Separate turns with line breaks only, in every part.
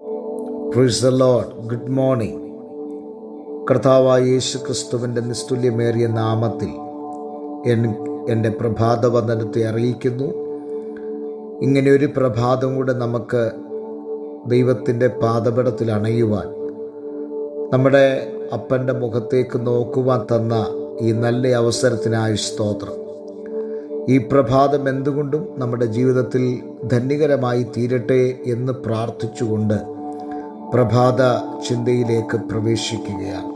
Praise the Lord. Good morning. കർത്താവായ യേശു ക്രിസ്തുവിൻ്റെ നിസ്തുല്യമേറിയ നാമത്തിൽ എൻ്റെ പ്രഭാത വന്ദനത്തെ അറിയിക്കുന്നു. ഇങ്ങനെയൊരു പ്രഭാതം കൂടെ നമുക്ക് ദൈവത്തിൻ്റെ പാദപീഠത്തിൽ അണയുവാൻ, നമ്മുടെ അപ്പൻ്റെ മുഖത്തേക്ക് നോക്കുവാൻ തന്ന ഈ നല്ല അവസരത്തിനായി സ്തോത്രം. ഈ പ്രഭാതം എന്തുകൊണ്ടും നമ്മുടെ ജീവിതത്തിൽ ധന്യകരമായി തീരട്ടെ എന്ന് പ്രാർത്ഥിച്ചുകൊണ്ട് പ്രഭാത ചിന്തയിലേക്ക് പ്രവേശിക്കുകയാണ്.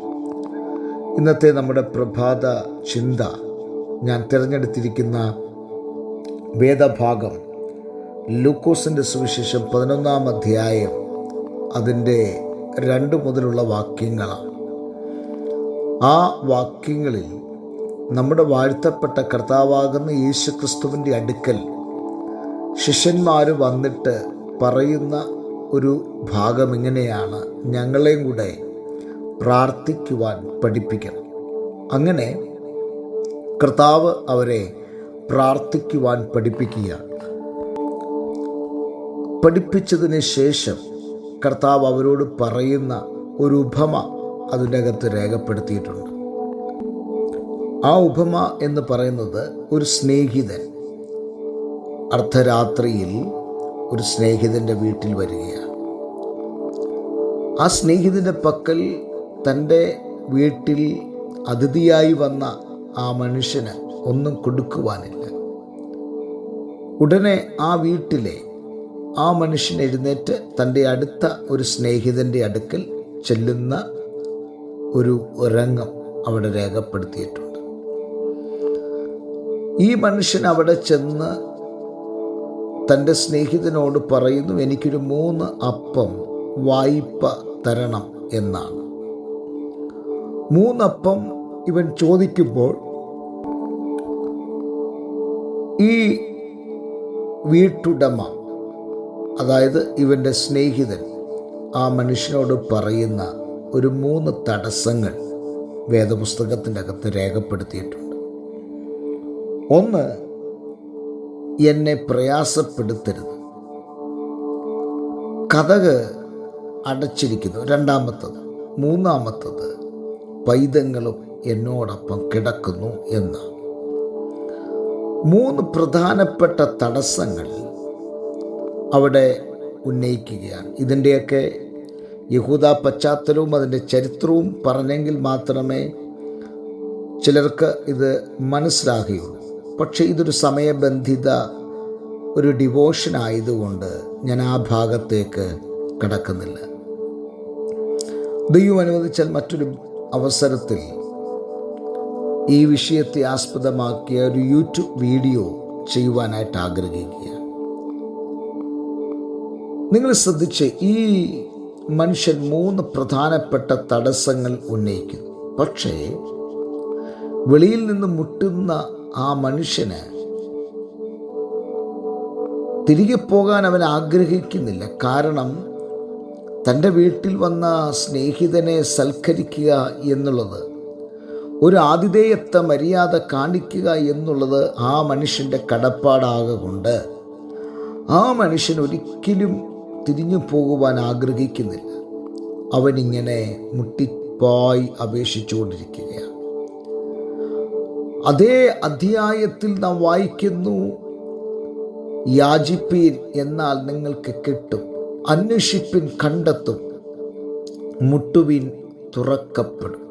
ഇന്നത്തെ നമ്മുടെ പ്രഭാത ചിന്ത, ഞാൻ തിരഞ്ഞെടുത്തിരിക്കുന്ന വേദഭാഗം ലൂക്കോസിൻ്റെ സുവിശേഷം 11-ാം അധ്യായം അതിൻ്റെ 2 മുതലുള്ള വാക്യങ്ങളാണ്. ആ വാക്യങ്ങളിൽ നമ്മുടെ വാഴ്ത്തപ്പെട്ട കർത്താവാകുന്ന യേശു ക്രിസ്തുവിൻ്റെ അടുക്കൽ ശിഷ്യന്മാർ വന്നിട്ട് പറയുന്ന ഒരു ഭാഗം ഇങ്ങനെയാണ്: ഞങ്ങളെയും കൂടെ പ്രാർത്ഥിക്കുവാൻ പഠിപ്പിക്കണം. അങ്ങനെ കർത്താവ് അവരെ പ്രാർത്ഥിക്കുവാൻ പഠിപ്പിക്കുകയാണ്. പഠിപ്പിച്ചതിന് ശേഷം കർത്താവ് അവരോട് പറയുന്ന ഒരു ഉപമ അതിൻ്റെ അകത്ത് രേഖപ്പെടുത്തിയിട്ടുണ്ട്. ആ ഉപമ എന്ന് പറയുന്നത്, ഒരു സ്നേഹിതൻ അർദ്ധരാത്രിയിൽ ഒരു സ്നേഹിതൻ്റെ വീട്ടിൽ വരികയാണ്. ആ സ്നേഹിതൻ്റെ പക്കൽ തൻ്റെ വീട്ടിൽ അതിഥിയായി വന്ന ആ മനുഷ്യന് ഒന്നും കൊടുക്കുവാനില്ല. ഉടനെ ആ വീട്ടിലെ ആ മനുഷ്യൻ എഴുന്നേറ്റ് തൻ്റെ അടുത്ത ഒരു സ്നേഹിതൻ്റെ അടുക്കൽ ചെല്ലുന്ന ഒരു രംഗം അവിടെ രേഖപ്പെടുത്തിയിട്ടുണ്ട്. ഈ മനുഷ്യൻ അവിടെ ചെന്ന് തൻ്റെ സ്നേഹിതനോട് പറയുന്നു, എനിക്കൊരു 3 അപ്പം വായ്പ തരണം എന്നാണ്. 3 അപ്പം ഇവൻ ചോദിക്കുമ്പോൾ ഈ വീട്ടുടമ, അതായത് ഇവൻ്റെ സ്നേഹിതൻ, ആ മനുഷ്യനോട് പറയുന്ന ഒരു 3 തടസ്സങ്ങൾ വേദപുസ്തകത്തിൻ്റെ അകത്ത് രേഖപ്പെടുത്തിയിട്ടുണ്ട്. 1, എന്നെ പ്രയാസപ്പെടുത്തരുത്, കതക് അടച്ചിരിക്കുന്നു. 2-മത്തത്, 3-മത്തത്, പൈതങ്ങളും എന്നോടൊപ്പം കിടക്കുന്നു എന്ന്. 3 പ്രധാനപ്പെട്ട തടസ്സങ്ങൾ അവിടെ ഉന്നയിക്കുകയാണ്. ഇതിൻ്റെയൊക്കെ യഹൂദ പശ്ചാത്തലവും അതിൻ്റെ ചരിത്രവും പറഞ്ഞെങ്കിൽ മാത്രമേ ചിലർക്ക് ഇത് മനസ്സിലാകുകയുള്ളൂ. പക്ഷേ ഇതൊരു സമയബന്ധിത ഒരു ഡിവോഷൻ ആയതുകൊണ്ട് ഞാൻ ആ ഭാഗത്തേക്ക് കടക്കുന്നില്ല. ദൈവം അനുവദിച്ചാൽ മറ്റൊരു അവസരത്തിൽ ഈ വിഷയത്തെ ആസ്പദമാക്കിയ ഒരു യൂട്യൂബ് വീഡിയോ ചെയ്യുവാനായിട്ട് ആഗ്രഹിക്കുക. നിങ്ങൾ ശ്രദ്ധിച്ച്, ഈ മനുഷ്യൻ 3 പ്രധാനപ്പെട്ട തടസ്സങ്ങൾ ഉന്നയിക്കുന്നു. പക്ഷേ വെളിയിൽ നിന്ന് മുട്ടുന്ന ആ മനുഷ്യന് തിരികെ പോകാൻ അവൻ ആഗ്രഹിക്കുന്നില്ല. കാരണം തൻ്റെ വീട്ടിൽ വന്ന സ്നേഹിതനെ സൽക്കരിക്കുക എന്നുള്ളത്, ഒരു ആതിഥേയത്വ മര്യാദ കാണിക്കുക എന്നുള്ളത് ആ മനുഷ്യൻ്റെ കടപ്പാടാകൊണ്ട് ആ മനുഷ്യൻ ഒരിക്കലും തിരിഞ്ഞു പോകുവാൻ ആഗ്രഹിക്കുന്നില്ല. അവനിങ്ങനെ മുട്ടിപ്പായി അപേക്ഷിച്ചുകൊണ്ടിരിക്കുകയാണ്. അതേ അധ്യായത്തിൽ നാം വായിക്കുന്നു, യാചിപ്പീൻ എന്നാൽ നിങ്ങൾക്ക് കിട്ടും, അന്വേഷിപ്പിൻ കണ്ടെത്തും, മുട്ടുവിൻ തുറക്കപ്പെടും.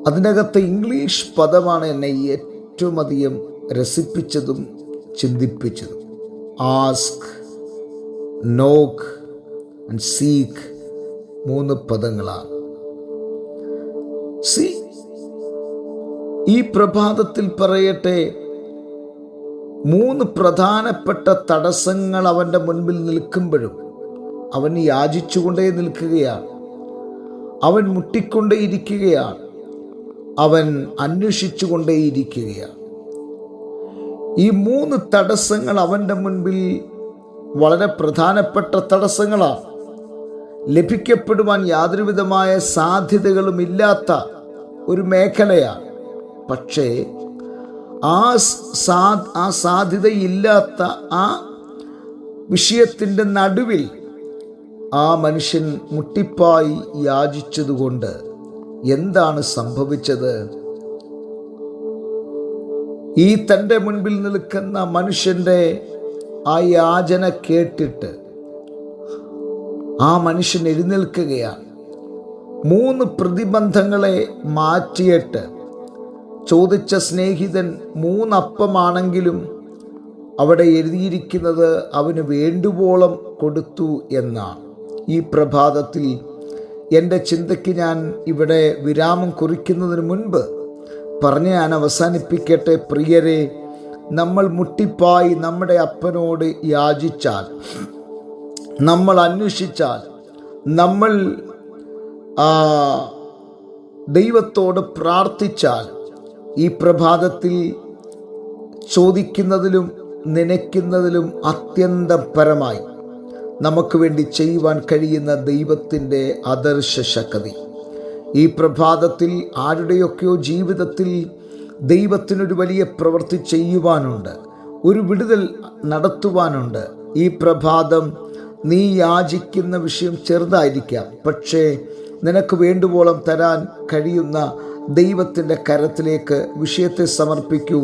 അതിനകത്ത് ഇംഗ്ലീഷ് പദമാണ് എന്നെ ഏറ്റവും അധികം രസിപ്പിച്ചതും ചിന്തിപ്പിച്ചതും. ആസ്ക്, നോക്ക് ആൻഡ് സീക്ക് 3 പദങ്ങളാണ്. ഈ പ്രഭാതത്തിൽ പറയട്ടെ, 3 പ്രധാനപ്പെട്ട തടസ്സങ്ങൾ അവൻ്റെ മുൻപിൽ നിൽക്കുമ്പോഴും അവൻ യാചിച്ചുകൊണ്ടേ നിൽക്കുകയാണ്, അവൻ മുട്ടിക്കൊണ്ടേയിരിക്കുകയാണ്, അവൻ അന്വേഷിച്ചുകൊണ്ടേയിരിക്കുകയാണ്. ഈ 3 തടസ്സങ്ങൾ അവൻ്റെ മുൻപിൽ വളരെ പ്രധാനപ്പെട്ട തടസ്സങ്ങളാണ്. ലഭിക്കപ്പെടുവാൻ യാതൊരുവിധമായ സാധ്യതകളും ഇല്ലാത്ത ഒരു മേഖലയാണ്. പക്ഷേ ആ സാധ്യതയില്ലാത്ത ആ വിഷയത്തിൻ്റെ നടുവിൽ ആ മനുഷ്യൻ മുട്ടിപ്പായി യാചിച്ചതുകൊണ്ട് എന്താണ് സംഭവിച്ചത്? ഈ തൻ്റെ മുൻപിൽ നിൽക്കുന്ന മനുഷ്യൻ്റെ ആ യാചന കേട്ടിട്ട് ആ മനുഷ്യൻ എഴുന്നേൽക്കുകയാണ്. 3 പ്രതിബന്ധങ്ങളെ മാറ്റിയിട്ട് ചോദിച്ച സ്നേഹിതൻ 3 അപ്പമാണെങ്കിലും അവിടെ എഴുതിയിരിക്കുന്നത് അവന് വേണ്ടുവോളം കൊടുത്തു എന്നാണ്. ഈ പ്രഭാതത്തിൽ എൻ്റെ ചിന്തയ്ക്ക് ഞാൻ ഇവിടെ വിരാമം കുറിക്കുന്നതിന് മുൻപ് പറഞ്ഞ് ഞാൻ അവസാനിപ്പിക്കട്ടെ. പ്രിയരെ, നമ്മൾ മുട്ടിപ്പായി നമ്മുടെ അപ്പനോട് യാചിച്ചാൽ, നമ്മൾ അന്വേഷിച്ചാൽ, നമ്മൾ ദൈവത്തോട് പ്രാർത്ഥിച്ചാൽ, ഈ പ്രഭാതത്തിൽ ചോദിക്കുന്നതിലും നനയ്ക്കുന്നതിലും അത്യന്തം പരമായി നമുക്ക് വേണ്ടി ചെയ്യുവാൻ കഴിയുന്ന ദൈവത്തിൻ്റെ ആദർശ ശക്തി ഈ പ്രഭാതത്തിൽ ആരുടെയൊക്കെയോ ജീവിതത്തിൽ ദൈവത്തിനൊരു വലിയ പ്രവൃത്തി ചെയ്യുവാനുണ്ട്, ഒരു വിടുതൽ നടത്തുവാനുണ്ട്. ഈ പ്രഭാതം നീ യാചിക്കുന്ന വിഷയം ചെറുതായിരിക്കാം, പക്ഷേ നിനക്ക് വേണ്ടുവോളം തരാൻ കഴിയുന്ന ദൈവത്തിൻ്റെ കരത്തിലേക്ക് വിഷയത്തെ സമർപ്പിക്കൂ.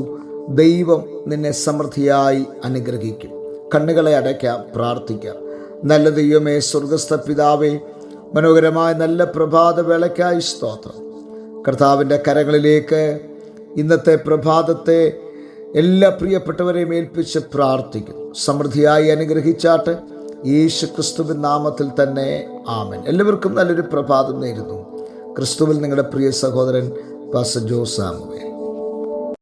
ദൈവം നിന്നെ സമൃദ്ധിയായി അനുഗ്രഹിക്കും. കണ്ണുകളെ അടയ്ക്കാം, പ്രാർത്ഥിക്കാം. നല്ല ദൈവമേ, സ്വർഗസ്ഥ പിതാവേ, മനോഹരമായ നല്ല പ്രഭാത വേളയ്ക്കായി സ്തോത്രം. കർത്താവിൻ്റെ കരങ്ങളിലേക്ക് ഇന്നത്തെ പ്രഭാതത്തെ എല്ലാ പ്രിയപ്പെട്ടവരെയും ഏൽപ്പിച്ച് പ്രാർത്ഥിക്കുന്നു. സമൃദ്ധിയായി അനുഗ്രഹിച്ചാട്ട് യേശു ക്രിസ്തുവിൻ നാമത്തിൽ തന്നെ ആമേൻ. എല്ലാവർക്കും നല്ലൊരു പ്രഭാതം നേരുന്നു. ക്രിസ്തുവിൽ നിങ്ങളുടെ പ്രിയ സഹോദരൻ പാസ്റ്റർ ജോസ് സാമുവൽ.